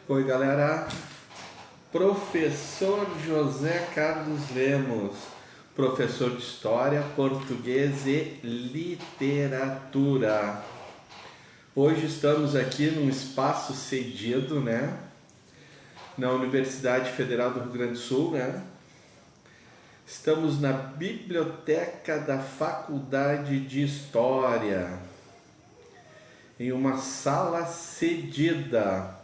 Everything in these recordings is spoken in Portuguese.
Oi, galera. Professor José Carlos Lemos, professor de História, Português e Literatura. Hoje estamos aqui num espaço cedido, né? Na Universidade Federal do Rio Grande do Sul, né? Estamos na biblioteca da Faculdade de História, em uma sala cedida,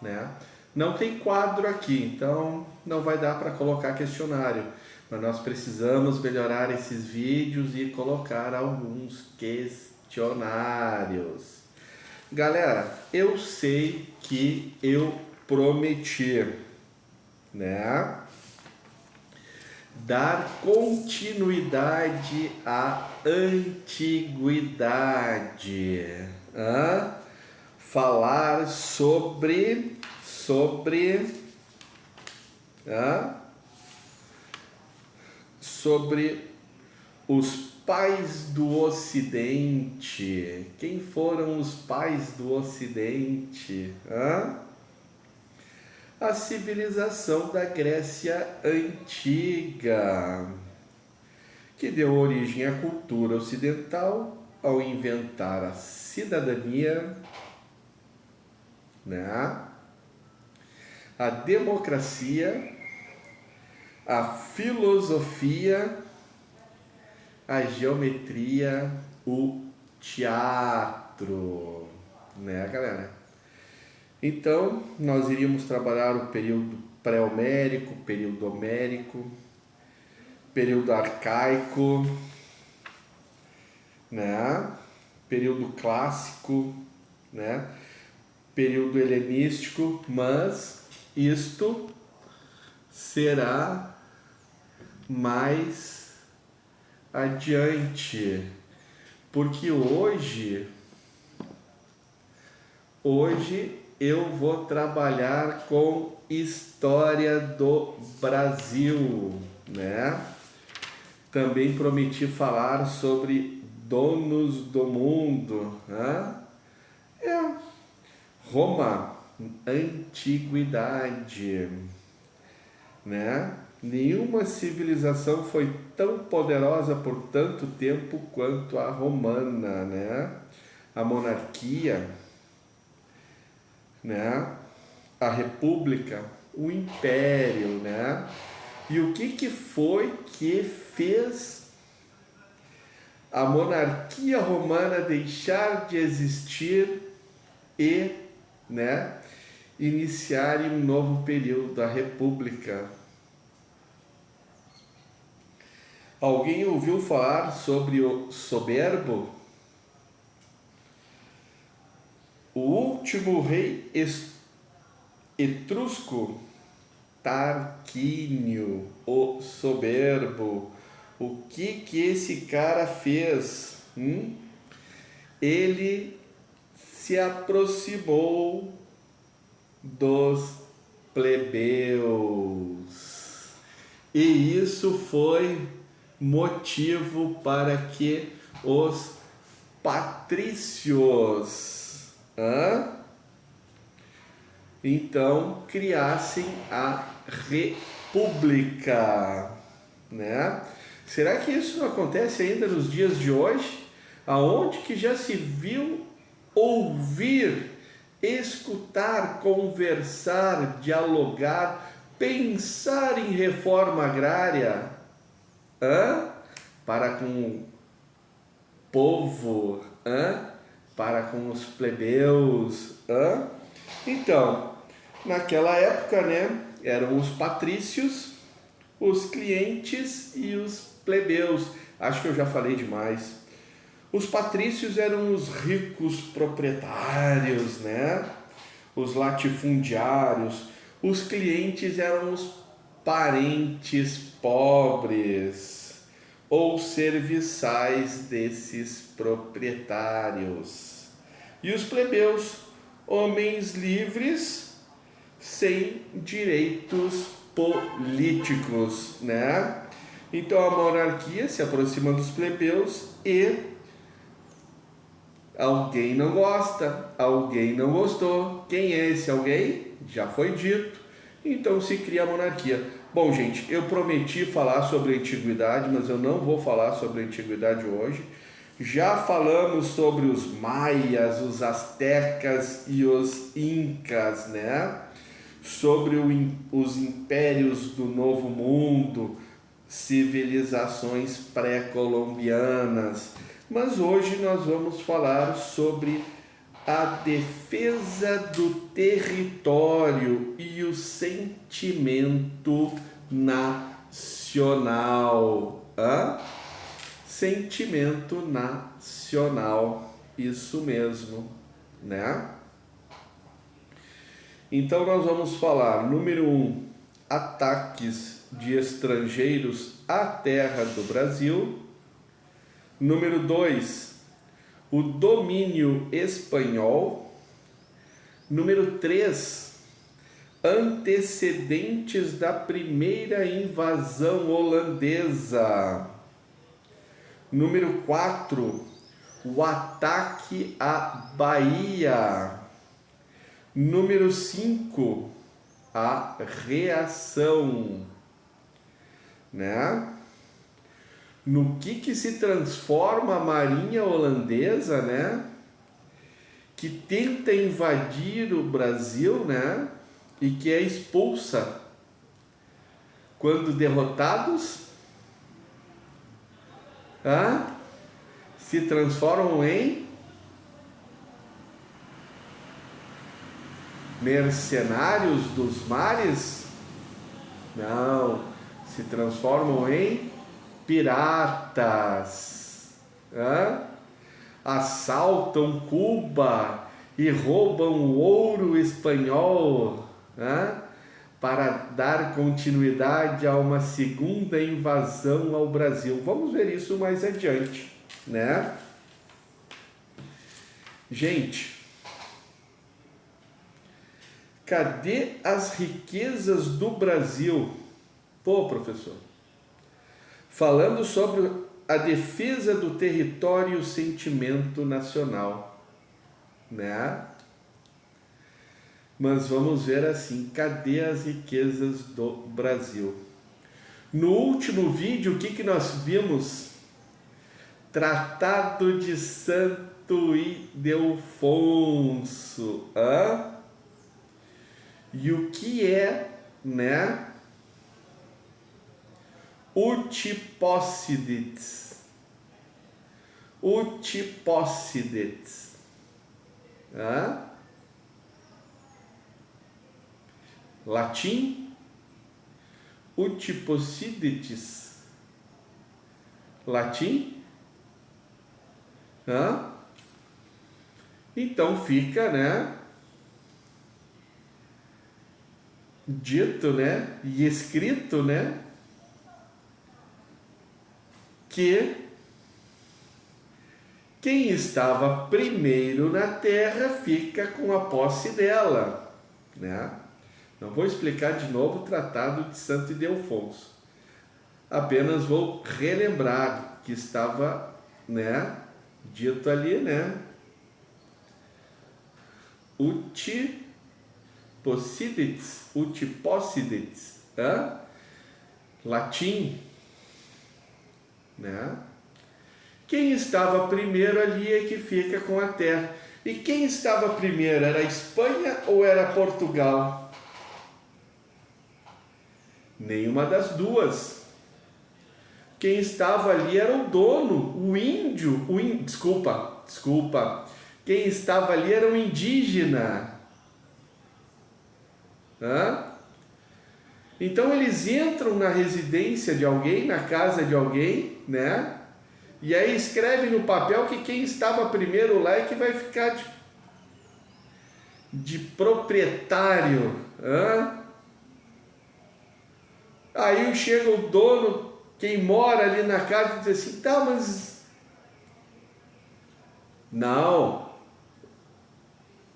né? Não tem quadro aqui, então não vai dar para colocar questionário, mas nós precisamos melhorar esses vídeos e colocar alguns questionários. Galera, eu sei que eu prometi, né, dar continuidade à antiguidade, falar sobre os pais do Ocidente. Quem foram os pais do Ocidente? A civilização da Grécia Antiga, que deu origem à cultura ocidental ao inventar a cidadania, né? A democracia, a filosofia, a geometria, o teatro, né, galera? Então, nós iríamos trabalhar o período pré-homérico, período homérico, período arcaico, né? Período clássico, né? Período helenístico, mas isto será mais adiante, porque hoje eu vou trabalhar com história do Brasil, né? Também prometi falar sobre donos do mundo, né? Roma, antiguidade, né? Nenhuma civilização foi tão poderosa por tanto tempo quanto a romana, né? A monarquia, né? A república, o império, né? E o que foi que fez a monarquia romana deixar de existir e, né, iniciar um novo período, a república? Alguém ouviu falar sobre o soberbo? O último rei etrusco, Tarquínio, o soberbo. O que esse cara fez? Ele se aproximou dos plebeus. E isso foi motivo para que os patrícios então criassem a república, né? Será que isso não acontece ainda nos dias de hoje? Aonde que já se viu ouvir, escutar, conversar, dialogar, pensar em reforma agrária? Para com o povo, para com os plebeus, Então, naquela época, né, eram os patrícios, os clientes e os plebeus. Acho que eu já falei demais. Os patrícios eram os ricos proprietários, né? Os latifundiários. Os clientes eram os parentes pobres ou serviçais desses proprietários. E os plebeus, homens livres sem direitos políticos, né? Então a monarquia se aproxima dos plebeus e Alguém não gosta, alguém não gostou. Quem é esse alguém? Já foi dito. Então se cria a monarquia. Bom, gente, eu prometi falar sobre a antiguidade, mas eu não vou falar sobre a antiguidade hoje. Já falamos sobre os maias, os astecas e os incas, né? Sobre os impérios do Novo Mundo, civilizações pré-colombianas. Mas hoje nós vamos falar sobre a defesa do território e o sentimento nacional. Sentimento nacional, isso mesmo, né? Então nós vamos falar, número 1, ataques de estrangeiros à terra do Brasil. Número 2, o domínio espanhol. Número 3, antecedentes da primeira invasão holandesa. Número 4, o ataque à Bahia. Número 5, a reação, né? No que se transforma a marinha holandesa, né? Que tenta invadir o Brasil, né? E que é expulsa quando derrotados, se transformam em mercenários dos mares? Não, se transformam em piratas, assaltam Cuba e roubam o ouro espanhol, para dar continuidade a uma segunda invasão ao Brasil. Vamos ver isso mais adiante, né? Gente, cadê as riquezas do Brasil? Pô, professor, falando sobre a defesa do território e o sentimento nacional, né? Mas vamos ver assim, cadê as riquezas do Brasil? No último vídeo, o que nós vimos? Tratado de Santo Ildefonso. E o que é, né? Utipócides. Latim, Utipócides. Latim? Então fica, né? Dito, né? E escrito, né? Que quem estava primeiro na terra fica com a posse dela, né? Não vou explicar de novo o Tratado de Santo Ildefonso. Apenas vou relembrar que estava, né, dito ali, né? Utipócides, latim, né? Quem estava primeiro ali é que fica com a terra. E quem estava primeiro, era a Espanha ou era Portugal? Nenhuma das duas. Quem estava ali era o dono, o índio, desculpa. Quem estava ali era o indígena. Então eles entram na residência de alguém, na casa de alguém, né? E aí escreve no papel que quem estava primeiro lá é que vai ficar de proprietário. Aí chega o dono, quem mora ali na casa, e diz assim, tá, mas... Não.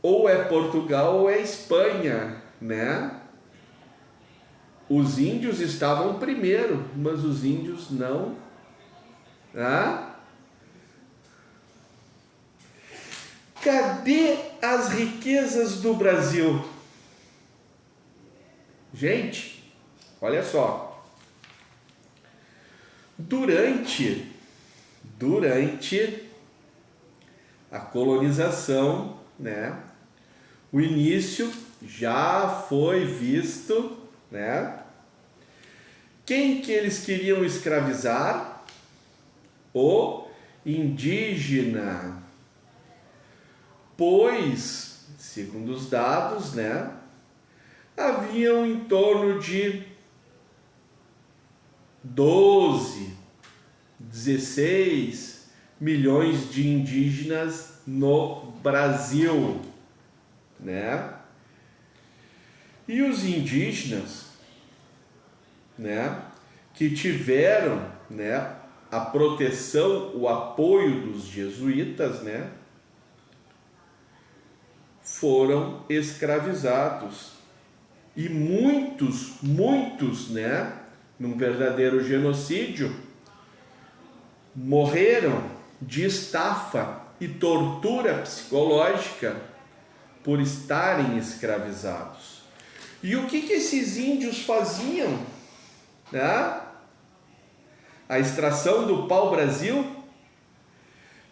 Ou é Portugal ou é Espanha, né? Os índios estavam primeiro, mas os índios não. Cadê as riquezas do Brasil? Gente, olha só. Durante a colonização, né? O início já foi visto, né? Quem que eles queriam escravizar? O indígena. Pois, segundo os dados, né? Haviam em torno de 12, 16 milhões de indígenas no Brasil, né? E os indígenas, né, que tiveram, né, a proteção, o apoio dos jesuítas, né, foram escravizados. E muitos, né, num verdadeiro genocídio, morreram de estafa e tortura psicológica por estarem escravizados. E o que esses índios faziam? Né? A extração do pau-brasil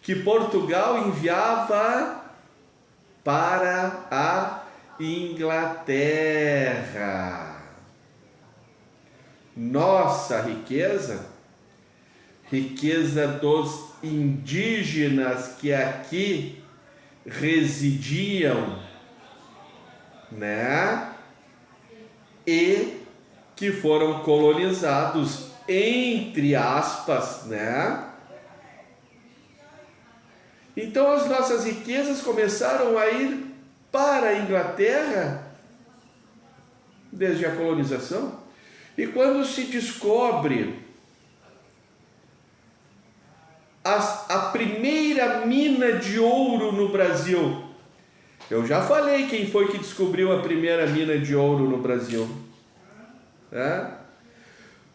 que Portugal enviava para a Inglaterra. Nossa riqueza dos indígenas que aqui residiam, né? E que foram colonizados, entre aspas, né? Então as nossas riquezas começaram a ir para a Inglaterra desde a colonização. E quando se descobre a primeira mina de ouro no Brasil, eu já falei quem foi que descobriu a primeira mina de ouro no Brasil, né?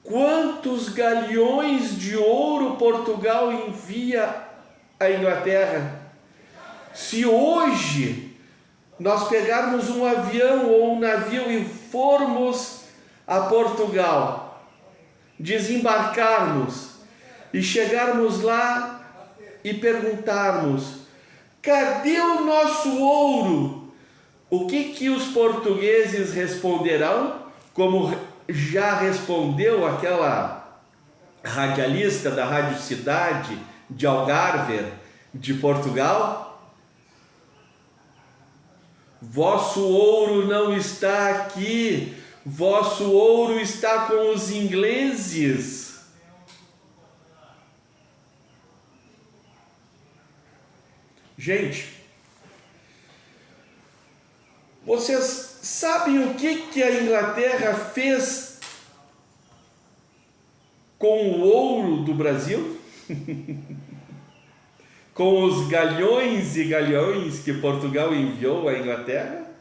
Quantos galeões de ouro Portugal envia à Inglaterra? Se hoje nós pegarmos um avião ou um navio e formos a Portugal, desembarcarmos e chegarmos lá e perguntarmos: cadê o nosso ouro? O que os portugueses responderão? Como já respondeu aquela radialista da Rádio Cidade de Algarve, de Portugal: vosso ouro não está aqui, vosso ouro está com os ingleses. Gente, vocês sabem o que a Inglaterra fez com o ouro do Brasil? Com os galhões e galhões que Portugal enviou à Inglaterra?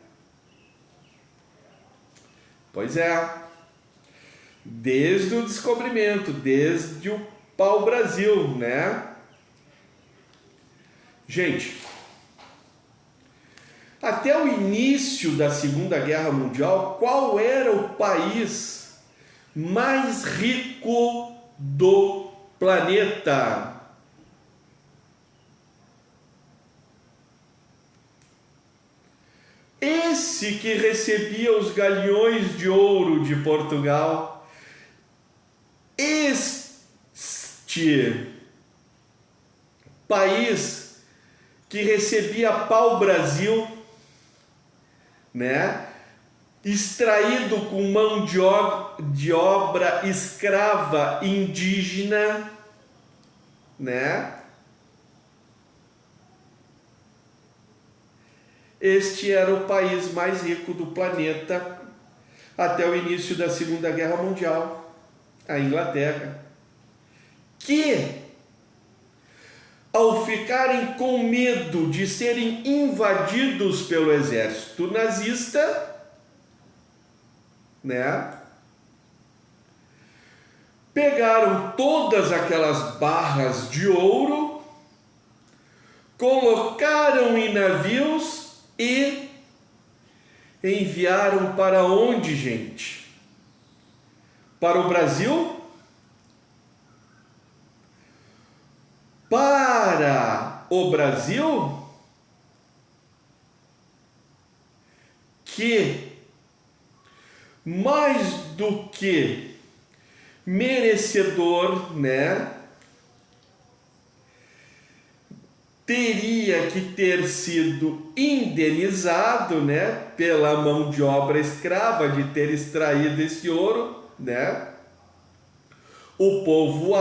Pois é, desde o descobrimento, desde o pau-brasil, né? Gente, até o início da Segunda Guerra Mundial, qual era o país mais rico do planeta? Esse que recebia os galeões de ouro de Portugal, este país que recebia pau-brasil, né? Extraído com mão de obra escrava indígena, né? Este era o país mais rico do planeta até o início da Segunda Guerra Mundial, a Inglaterra, que, ao ficarem com medo de serem invadidos pelo exército nazista, né, pegaram todas aquelas barras de ouro, colocaram em navios e enviaram para onde, gente? Para o Brasil? Para o Brasil, que mais do que merecedor, né, teria que ter sido indenizado, né, pela mão de obra escrava de ter extraído esse ouro, né? O povo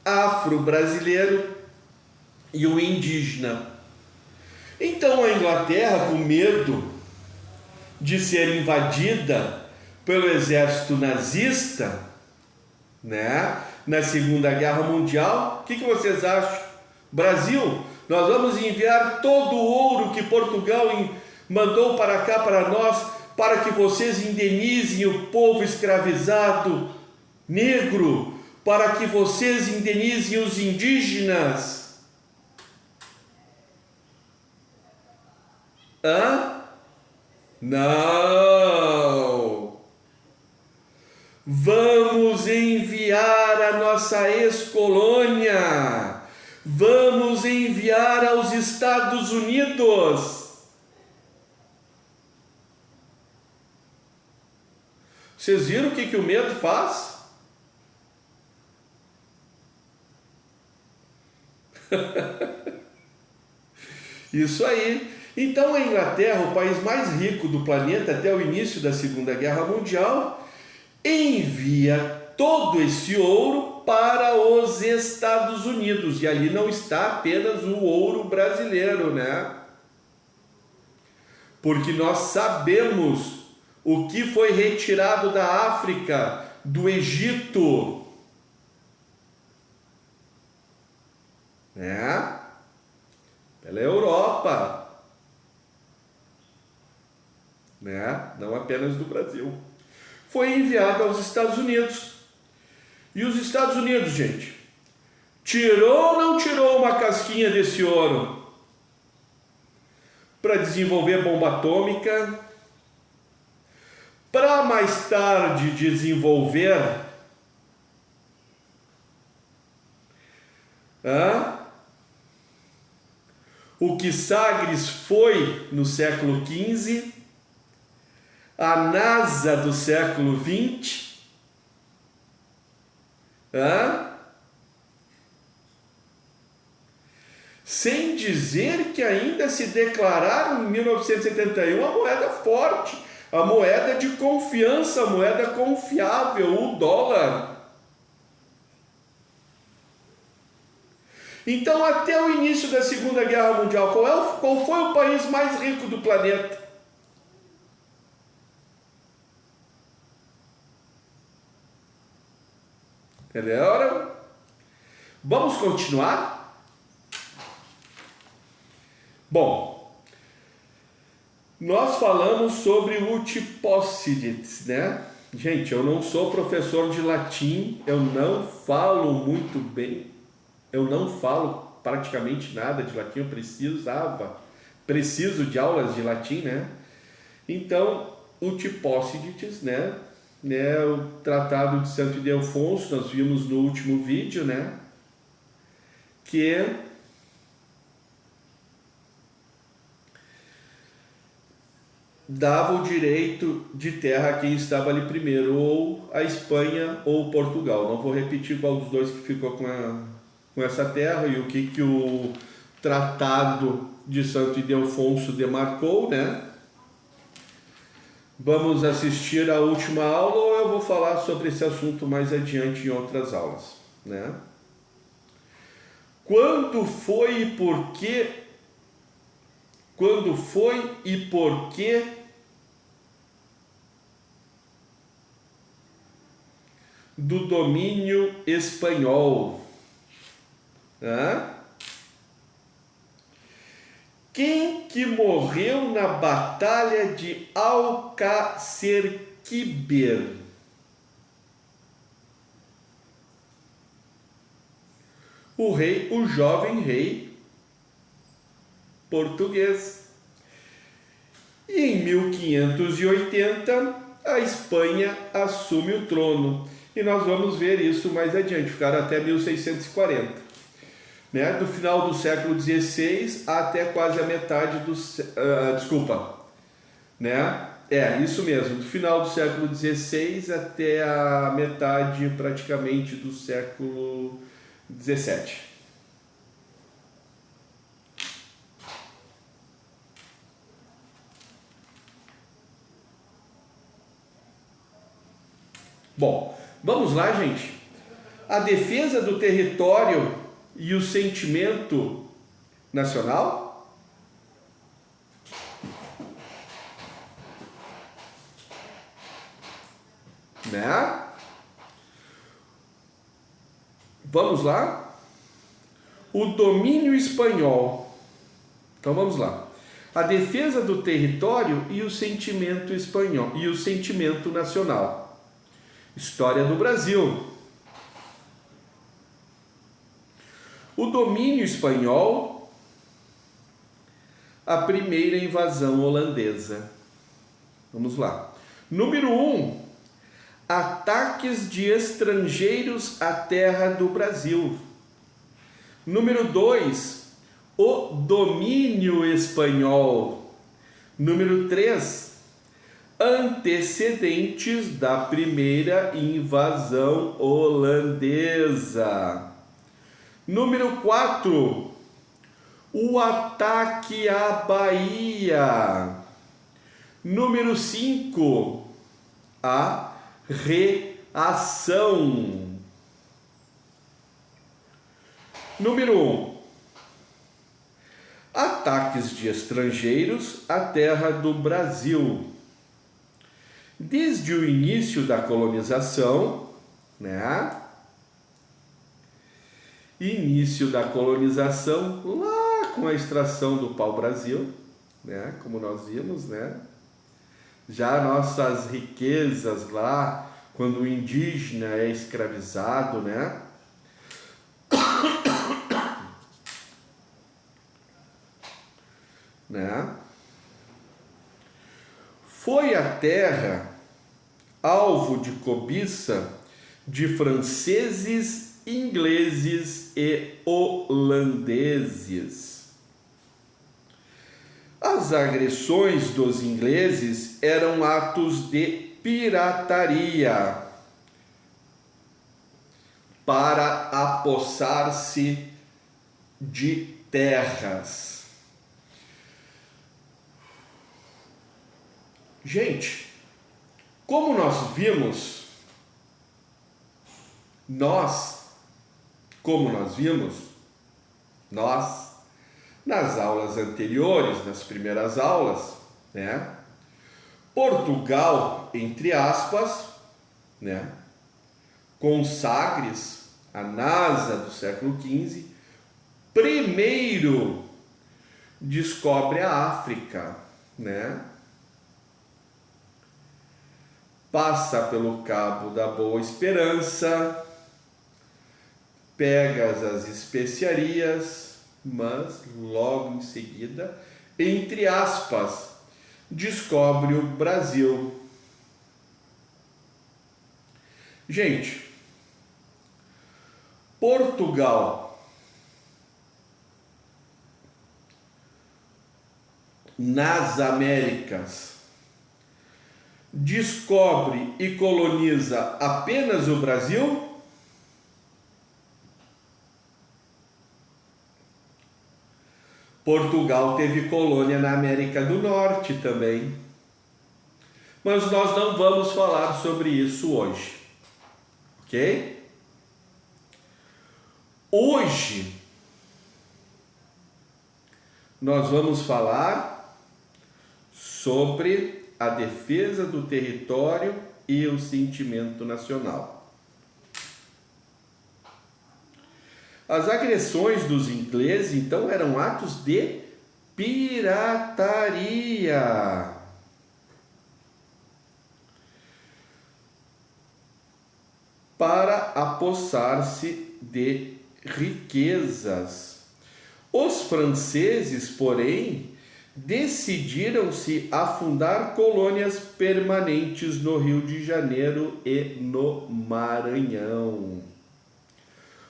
afro-brasileiro e o indígena. Então a Inglaterra, com medo de ser invadida pelo exército nazista, né, na Segunda Guerra Mundial, o que vocês acham? Brasil, nós vamos enviar todo o ouro que Portugal mandou para cá para nós, para que vocês indenizem o povo escravizado negro, para que vocês indenizem os indígenas. Hã? Não! Vamos enviar a nossa ex-colônia, vamos enviar aos Estados Unidos. Vocês viram o que o medo faz? Isso aí. Então a Inglaterra, o país mais rico do planeta até o início da Segunda Guerra Mundial, envia todo esse ouro para os Estados Unidos. E ali não está apenas o ouro brasileiro, né? Porque nós sabemos o que foi retirado da África, do Egito, né? Pela Europa, né? Não apenas do Brasil. Foi enviado aos Estados Unidos. E os Estados Unidos, gente, tirou ou não tirou uma casquinha desse ouro para desenvolver bomba atômica, para mais tarde desenvolver o que Sagres foi no século XV, a NASA do século XX, sem dizer que ainda se declararam em 1971 a moeda forte, a moeda de confiança, a moeda confiável, o dólar. Então, até o início da Segunda Guerra Mundial, qual foi o país mais rico do planeta? Entendeu? Vamos continuar? Bom, nós falamos sobre Utipócides, né? Gente, eu não sou professor de latim, eu não falo muito bem, eu não falo praticamente nada de latim, eu preciso de aulas de latim, né? Então, Utipócides, né? O Tratado de Santo Ildefonso, nós vimos no último vídeo, né? Que dava o direito de terra a quem estava ali primeiro, ou a Espanha ou Portugal. Não vou repetir qual dos dois que ficou com essa terra e o que o Tratado de Santo Ildefonso demarcou, né? Vamos assistir a última aula ou eu vou falar sobre esse assunto mais adiante em outras aulas, né? Quando foi e por quê do domínio espanhol? Quem que morreu na Batalha de Alcácer-Quibir? o jovem rei português. E em 1580, a Espanha assume o trono. E nós vamos ver isso mais adiante, ficaram até 1640. Né? Do final do século XVI até quase a metade do... né? Isso mesmo, do final do século XVI até a metade praticamente do século XVII. Bom, vamos lá, gente. A defesa do território e o sentimento nacional? Né? Vamos lá? O domínio espanhol. Então vamos lá. A defesa do território e o sentimento espanhol e o sentimento nacional. História do Brasil. O domínio espanhol, a primeira invasão holandesa. Vamos lá. Número 1. Ataques de estrangeiros à terra do Brasil. Número 2. O domínio espanhol. Número 3. Antecedentes da primeira invasão holandesa. Número 4. O ataque à Bahia. Número 5. A reação. Número 1. Ataques de estrangeiros à terra do Brasil. Desde o início da colonização, né? Início da colonização, lá com a extração do pau-brasil, né? Como nós vimos, né? Já nossas riquezas lá, quando o indígena é escravizado, né? Né? Foi a terra alvo de cobiça de franceses, ingleses e holandeses. As agressões dos ingleses eram atos de pirataria para apossar-se de terras. Gente, como nós vimos, nós nas aulas anteriores, nas primeiras aulas, né? Portugal, entre aspas, né? Com Sagres, a NASA do século XV, primeiro descobre a África, né? Passa pelo Cabo da Boa Esperança, pega as especiarias, mas logo em seguida, entre aspas, descobre o Brasil. Gente, Portugal nas Américas descobre e coloniza apenas o Brasil? Portugal teve colônia na América do Norte também. Mas nós não vamos falar sobre isso hoje. Ok? Hoje nós vamos falar sobre a defesa do território e o sentimento nacional. As agressões dos ingleses, então, eram atos de pirataria. Para apossar-se de riquezas. Os franceses, porém, decidiram-se a fundar colônias permanentes no Rio de Janeiro e no Maranhão.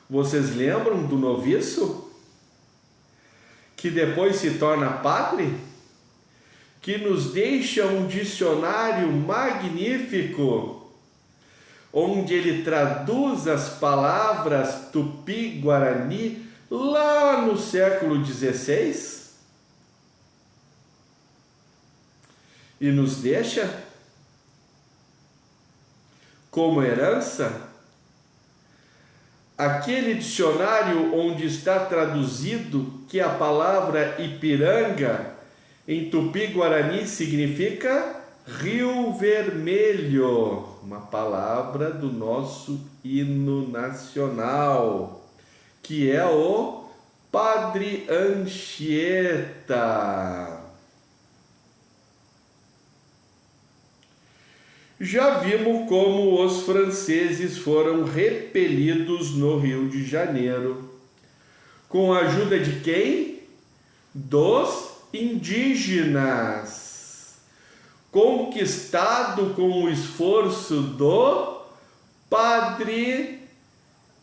Vocês lembram do noviço? Que depois se torna padre? Que nos deixa um dicionário magnífico, onde ele traduz as palavras tupi-guarani lá no século XVI e nos deixa como herança aquele dicionário onde está traduzido que a palavra Ipiranga em tupi-guarani significa Rio Vermelho, uma palavra do nosso hino nacional, que é o Padre Anchieta. Já vimos como os franceses foram repelidos no Rio de Janeiro. Com a ajuda de quem? Dos indígenas. Conquistado com o esforço do padre,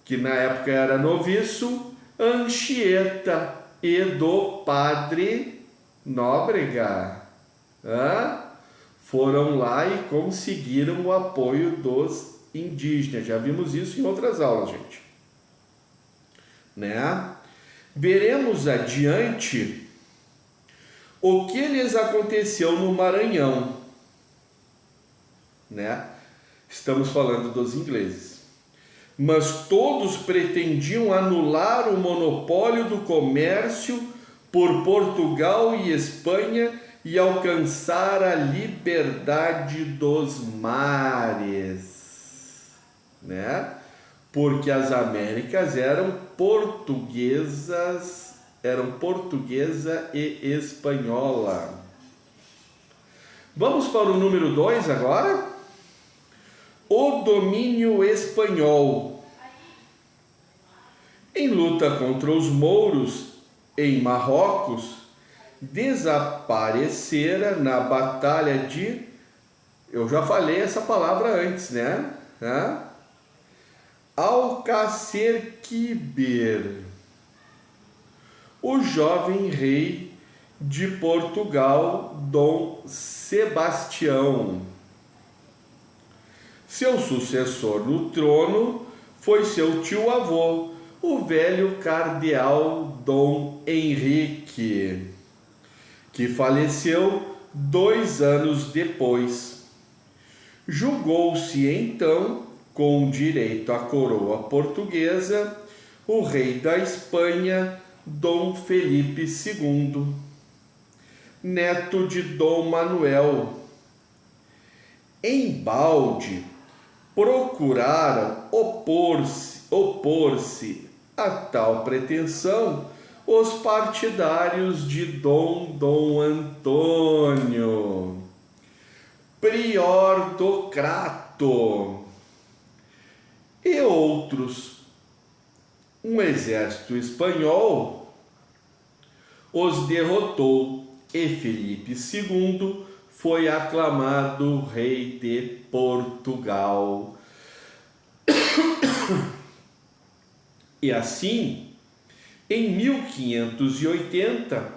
que na época era noviço, Anchieta, e do padre Nóbrega. Foram lá e conseguiram o apoio dos indígenas. Já vimos isso em outras aulas, gente. Né? Veremos adiante o que lhes aconteceu no Maranhão. Né? Estamos falando dos ingleses. Mas todos pretendiam anular o monopólio do comércio por Portugal e Espanha e alcançar a liberdade dos mares, né? Porque as Américas eram portuguesa e espanhola. Vamos para o número 2 agora? O domínio espanhol. Em luta contra os mouros em Marrocos, desaparecera na batalha de... Eu já falei essa palavra antes, né? Alcacerquibir, o jovem rei de Portugal, Dom Sebastião. Seu sucessor no trono foi seu tio-avô, o velho cardeal Dom Henrique, que faleceu 2 anos depois. Julgou-se então, com direito à coroa portuguesa, o rei da Espanha, Dom Felipe II, neto de Dom Manuel. Embalde, procuraram opor-se a tal pretensão os partidários de Dom Antônio, prior do Crato, e outros. Um exército espanhol os derrotou e Felipe II foi aclamado rei de Portugal. E assim, em 1580,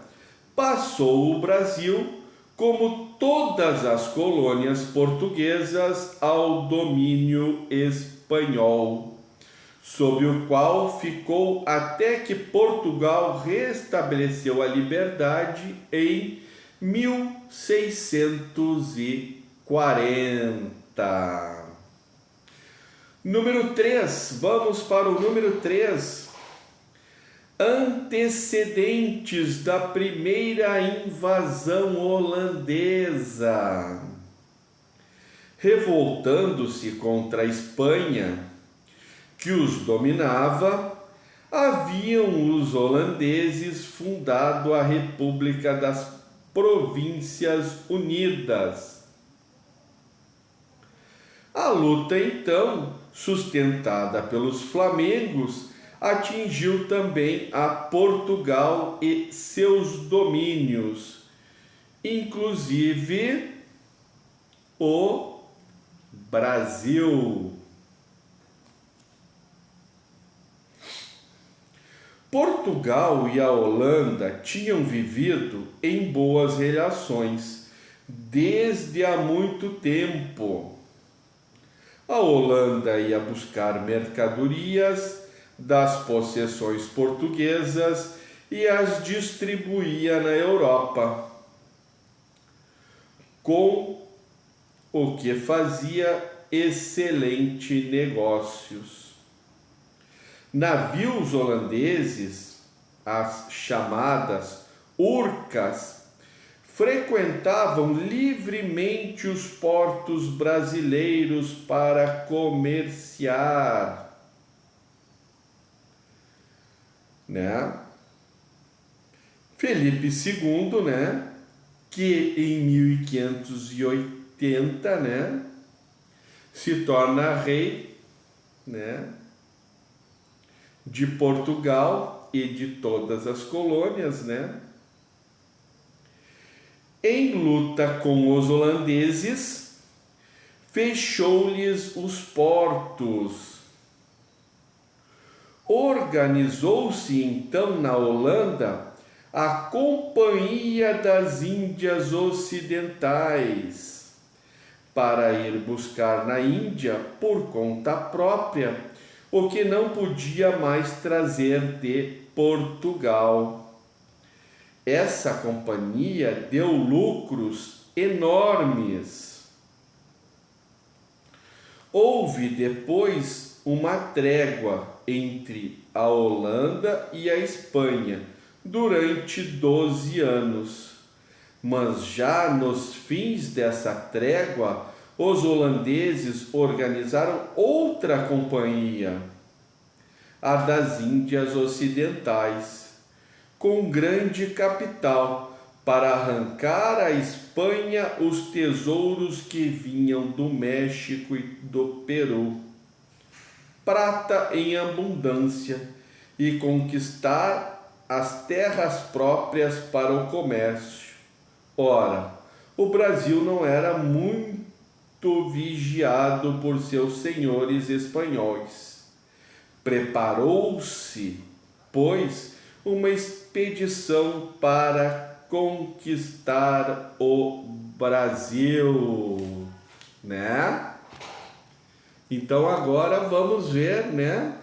passou o Brasil, como todas as colônias portuguesas, ao domínio espanhol, sob o qual ficou até que Portugal restabeleceu a liberdade em 1640. Número 3, vamos para o número 3. Antecedentes da primeira invasão holandesa. Revoltando-se contra a Espanha, que os dominava, haviam os holandeses fundado a República das Províncias Unidas. A luta, então, sustentada pelos flamengos, atingiu também a Portugal e seus domínios, inclusive o Brasil. Portugal e a Holanda tinham vivido em boas relações desde há muito tempo. A Holanda ia buscar mercadorias das possessões portuguesas e as distribuía na Europa, com o que fazia excelentes negócios. Navios holandeses, as chamadas urcas, frequentavam livremente os portos brasileiros para comerciar, né? Felipe II, né, que em 1580, né, se torna rei, né, de Portugal e de todas as colônias, né? Em luta com os holandeses, fechou-lhes os portos. Organizou-se então na Holanda a Companhia das Índias Ocidentais para ir buscar na Índia, por conta própria, o que não podia mais trazer de Portugal. Essa companhia deu lucros enormes. Houve depois uma trégua entre a Holanda e a Espanha durante 12 anos. Mas já nos fins dessa trégua, os holandeses organizaram outra companhia, a das Índias Ocidentais, com grande capital, para arrancar à Espanha os tesouros que vinham do México e do Peru, prata em abundância, e conquistar as terras próprias para o comércio. Ora, o Brasil não era muito vigiado por seus senhores espanhóis. Preparou-se, pois, uma expedição para conquistar o Brasil, né? Então agora vamos ver, né,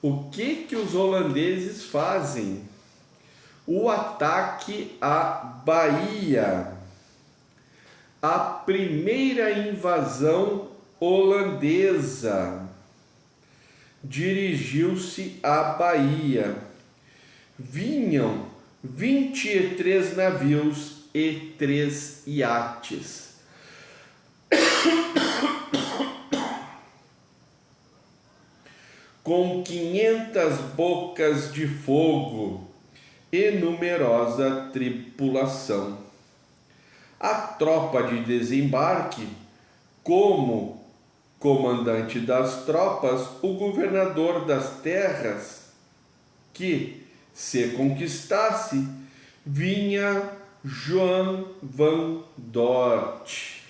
o que os holandeses fazem. O ataque à Bahia. A primeira invasão holandesa dirigiu-se à Bahia. Vinham 23 navios e 3 iates. Com 500 bocas de fogo e numerosa tripulação. A tropa de desembarque, como comandante das tropas, o governador das terras que se conquistasse, vinha João van Dort.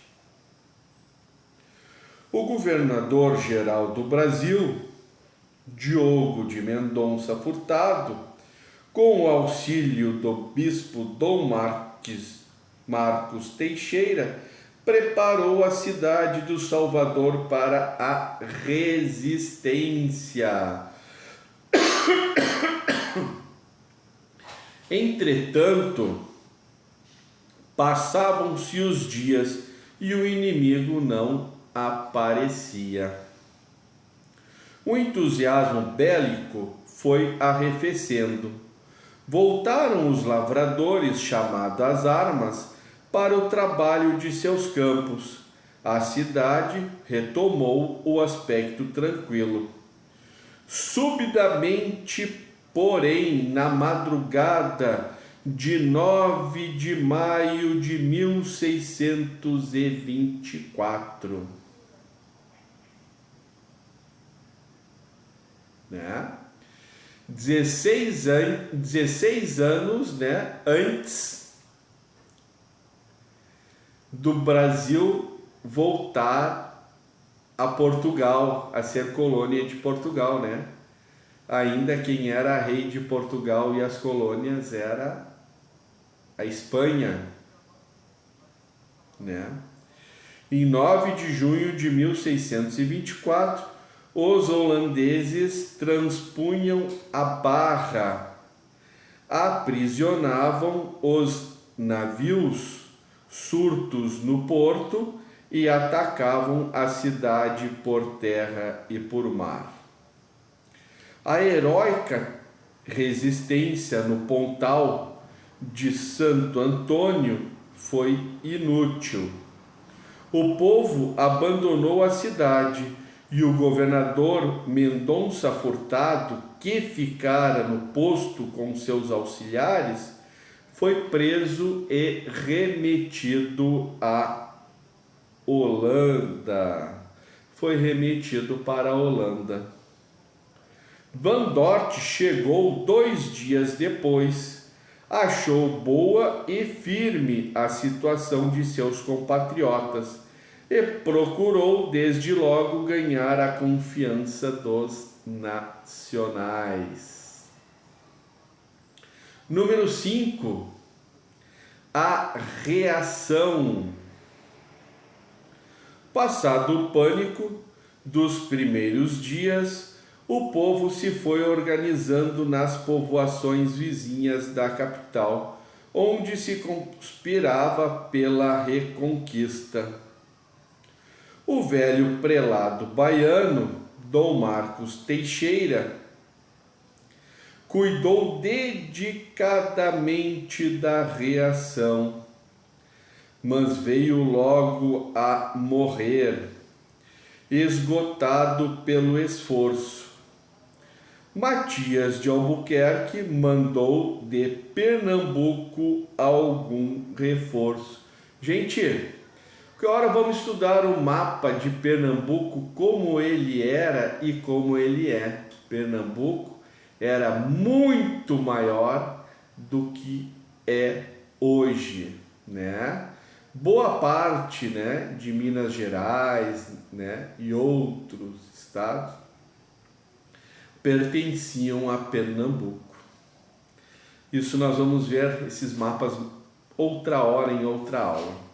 O governador-geral do Brasil, Diogo de Mendonça Furtado, com o auxílio do bispo Dom Marcos Teixeira, preparou a cidade do Salvador para a resistência. Entretanto, passavam-se os dias e o inimigo não aparecia. O entusiasmo bélico foi arrefecendo. Voltaram os lavradores, chamados às armas, para o trabalho de seus campos. A cidade retomou o aspecto tranquilo. Subitamente, porém, na madrugada de 9 de maio de 1624, né? 16 anos, né, antes do Brasil voltar a Portugal, a ser colônia de Portugal, né? Ainda quem era rei de Portugal e as colônias era a Espanha, né? Em 9 de junho de 1624, os holandeses transpunham a barra, aprisionavam os navios surtos no porto e atacavam a cidade por terra e por mar. A heróica resistência no Pontal de Santo Antônio foi inútil. O povo abandonou a cidade e o governador Mendonça Furtado, que ficara no posto com seus auxiliares, foi preso e remetido à Holanda. Foi remetido para a Holanda. Van Dort chegou 2 dias depois, achou boa e firme a situação de seus compatriotas e procurou desde logo ganhar a confiança dos nacionais. Número 5. A reação. Passado o pânico dos primeiros dias, o povo se foi organizando nas povoações vizinhas da capital, onde se conspirava pela reconquista. O velho prelado baiano, Dom Marcos Teixeira, cuidou dedicadamente da reação, mas veio logo a morrer, esgotado pelo esforço. Matias de Albuquerque mandou de Pernambuco algum reforço. Gente, que hora vamos estudar o mapa de Pernambuco, como ele era e como ele é. Pernambuco era muito maior do que é hoje, né? Boa parte, né, de Minas Gerais, né, e outros estados pertenciam a Pernambuco. Isso nós vamos ver esses mapas outra hora em outra aula.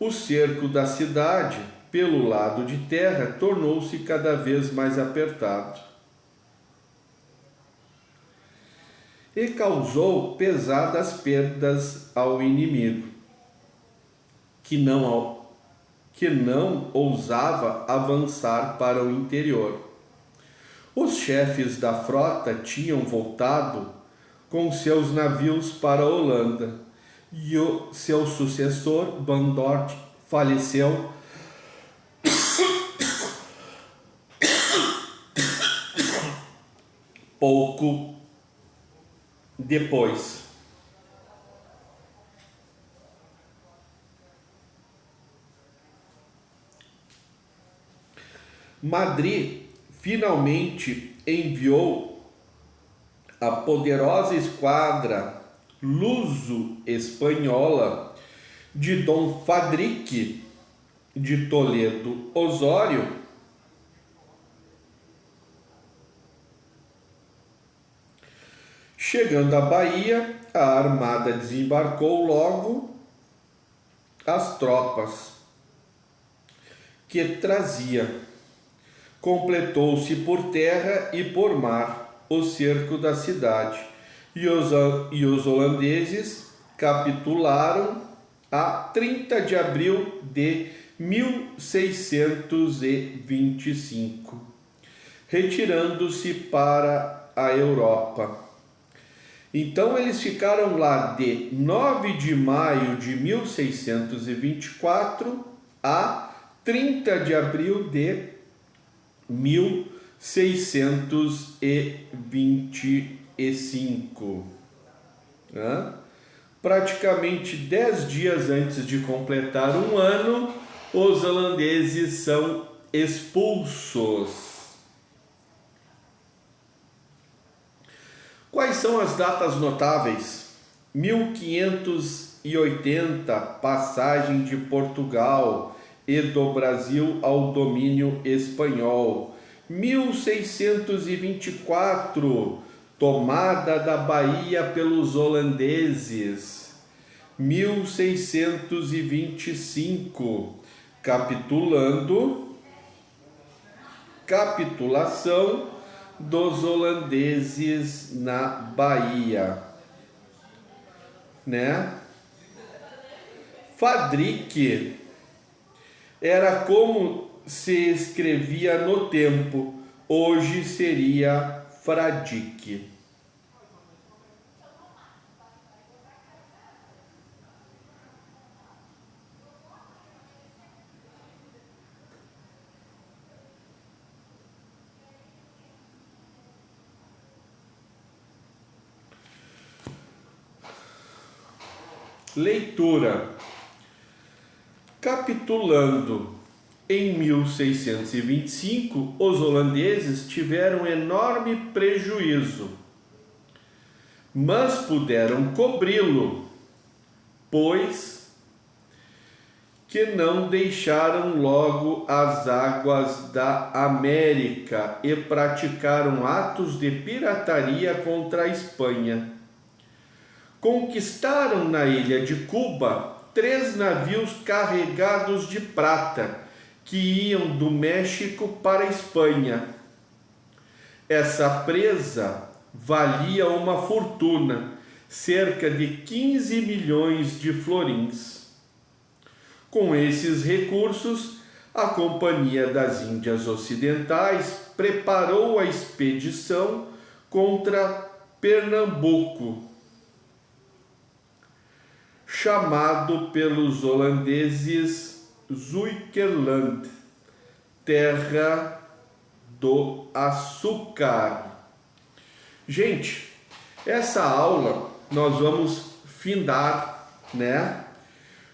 O cerco da cidade, pelo lado de terra, tornou-se cada vez mais apertado e causou pesadas perdas ao inimigo, que não ousava avançar para o interior. Os chefes da frota tinham voltado com seus navios para a Holanda, e o seu sucessor, Van Dort, faleceu pouco depois. Madrid finalmente enviou a poderosa esquadra luso-espanhola de Dom Fadrique de Toledo Osório, chegando à Bahia, a armada desembarcou logo as tropas que trazia. Completou-se por terra e por mar o cerco da cidade, e os holandeses capitularam a 30 de abril de 1625, retirando-se para a Europa. Então eles ficaram lá de 9 de maio de 1624 a 30 de abril de 1625. Praticamente 10 dias antes de completar um ano, os holandeses são expulsos. Quais são as datas notáveis? 1580, passagem de Portugal e do Brasil ao domínio espanhol. 1624, tomada da Bahia pelos holandeses. 1625, capitulação dos holandeses na Bahia, né? Fadrique era como se escrevia no tempo, hoje seria Fradique. Leitura. Capitulando em 1625, os holandeses tiveram enorme prejuízo, mas puderam cobri-lo, pois que não deixaram logo as águas da América e praticaram atos de pirataria contra a Espanha. Conquistaram na ilha de Cuba 3 navios carregados de prata que iam do México para a Espanha. Essa presa valia uma fortuna, cerca de 15 milhões de florins. Com esses recursos, a Companhia das Índias Ocidentais preparou a expedição contra Pernambuco, chamado pelos holandeses Zuikerland, terra do açúcar. Gente, essa aula nós vamos findar, né,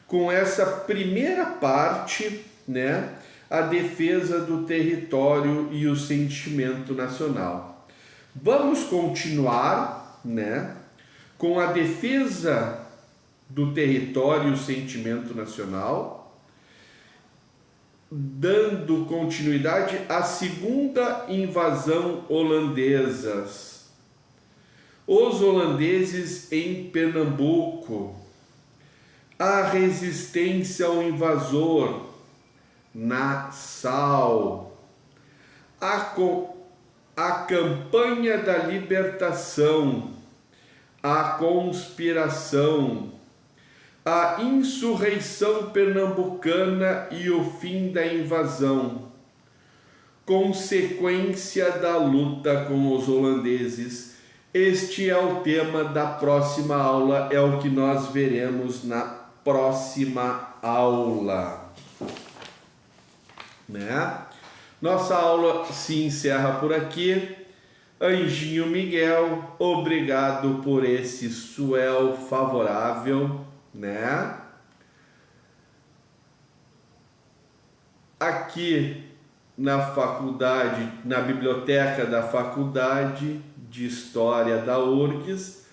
com essa primeira parte, né, a defesa do território e o sentimento nacional. Vamos continuar, né, com a defesa do território e o sentimento nacional, dando continuidade à segunda invasão holandesa. Os holandeses em Pernambuco, a resistência ao invasor, Nassau, a campanha da libertação, a conspiração, a insurreição pernambucana e o fim da invasão, consequência da luta com os holandeses. Este é o tema da próxima aula, é o que nós veremos na próxima aula, né? Nossa aula se encerra por aqui. Anjinho Miguel, obrigado por esse suel favorável, né? Aqui na faculdade, na biblioteca da Faculdade de História da URGS,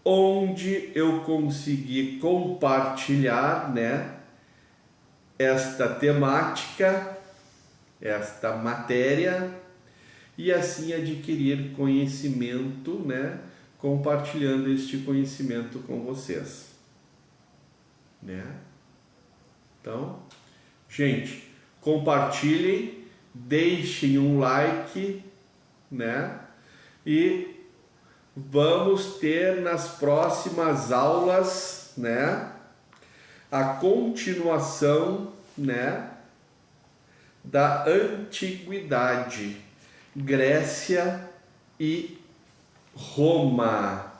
onde eu consegui compartilhar, né, esta temática, esta matéria, e assim adquirir conhecimento, né, compartilhando este conhecimento com vocês, né? Então, gente, compartilhem, deixem um like, né? E vamos ter nas próximas aulas, né, a continuação, né, da antiguidade, Grécia e Roma.